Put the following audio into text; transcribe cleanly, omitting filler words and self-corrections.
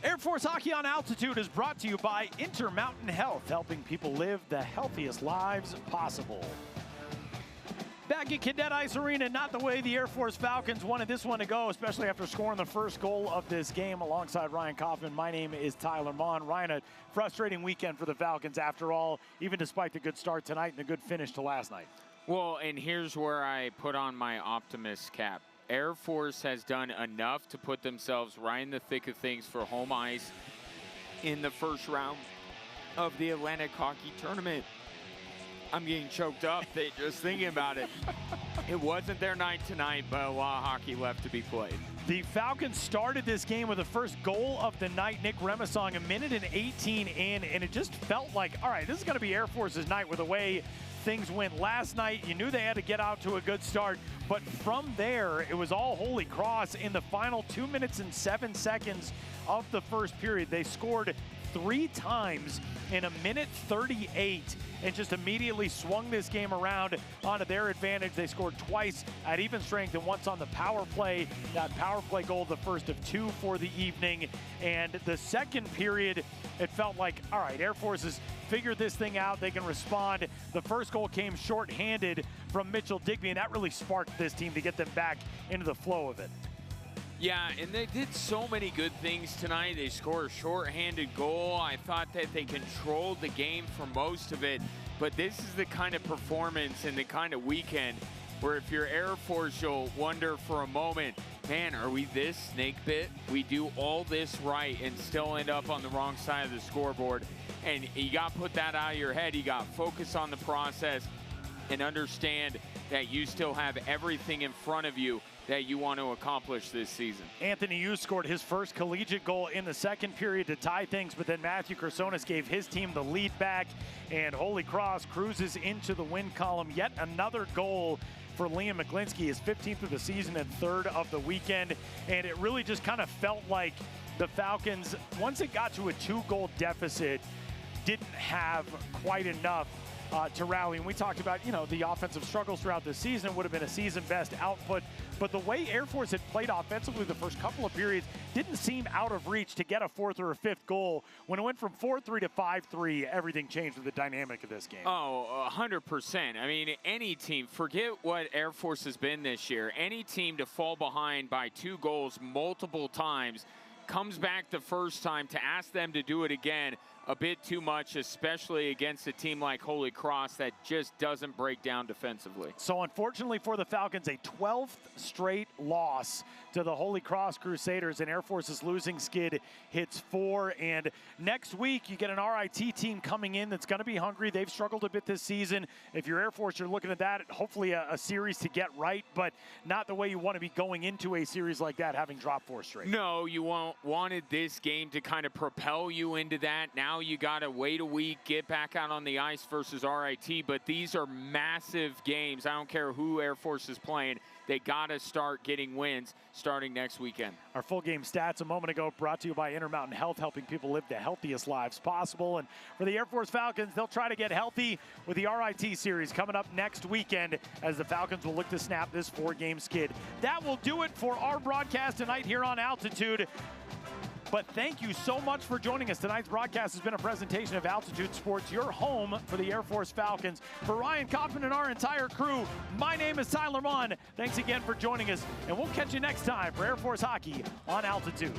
Air Force Hockey on Altitude is brought to you by Intermountain Health, helping people live the healthiest lives possible. Back at Cadet Ice Arena, not the way the Air Force Falcons wanted this one to go, especially after scoring the first goal of this game alongside Ryan Kaufman. My name is Tyler Mon. Ryan, a frustrating weekend for the Falcons after all, even despite the good start tonight and the good finish to last night. Well, and here's where I put on my optimist cap. Air Force has done enough to put themselves right in the thick of things for home ice in the first round of the Atlantic Hockey Tournament. I'm getting choked up just thinking about it. It wasn't their night tonight, but a lot of hockey left to be played. The Falcons started this game with the first goal of the night, Nick Remisong, 1:18 in, and it just felt like, all right, this is going to be Air Force's night with the way things went last night. You knew they had to get out to a good start, but from there, it was all Holy Cross. In the final 2 minutes and 7 seconds of the first period, they scored 3 times in 1:38 and just immediately swung this game around onto their advantage. They scored twice at even strength and once on the power play. That power play goal, the first of 2 for the evening. And the second period, it felt like, all right, Air Force has figured this thing out. They can respond. The first goal came shorthanded from Mitchell Digby, and that really sparked this team to get them back into the flow of it. Yeah, and they did so many good things tonight. They scored a shorthanded goal. I thought that they controlled the game for most of it, but this is the kind of performance and the kind of weekend where if you're Air Force, you'll wonder for a moment, man, are we this snake bit? We do all this right and still end up on the wrong side of the scoreboard. And you got to put that out of your head. You got to focus on the process and understand that you still have everything in front of you that you want to accomplish this season. Anthony Hughes scored his first collegiate goal in the second period to tie things, but then Matthew Kersonis gave his team the lead back, and Holy Cross cruises into the win column. Yet another goal for Liam McGlinskey, his 15th of the season and 3rd of the weekend, and it really just kind of felt like the Falcons, once it got to a 2-goal deficit, didn't have quite enough to rally. And we talked about, the offensive struggles throughout the season. It would have been a season-best output. But the way Air Force had played offensively the first couple of periods didn't seem out of reach to get a 4th or a 5th goal. When it went from 4-3 to 5-3, everything changed with the dynamic of this game. Oh, 100%. I mean, any team, forget what Air Force has been this year. Any team to fall behind by 2 goals multiple times comes back the first time. To ask them to do it again, a bit too much, especially against a team like Holy Cross that just doesn't break down defensively. So unfortunately for the Falcons, a 12th straight loss to the Holy Cross Crusaders, and Air Force's losing skid hits 4. And next week, you get an RIT team coming in that's going to be hungry. They've struggled a bit this season. If you're Air Force, you're looking at that, hopefully a series to get right, but not the way you want to be going into a series like that, having dropped 4 straight. No, you wanted this game to kind of propel you into that. Now you got to wait a week, get back out on the ice versus RIT, but these are massive games. I don't care who Air Force is playing. They got to start getting wins starting next weekend. Our full game stats a moment ago brought to you by Intermountain Health, helping people live the healthiest lives possible. And for the Air Force Falcons, they'll try to get healthy with the RIT series coming up next weekend as the Falcons will look to snap this 4-game skid. That will do it for our broadcast tonight here on Altitude. But thank you so much for joining us. Tonight's broadcast has been a presentation of Altitude Sports, your home for the Air Force Falcons. For Ryan Kaufman and our entire crew, my name is Tyler Mon. Thanks again for joining us, and we'll catch you next time for Air Force Hockey on Altitude.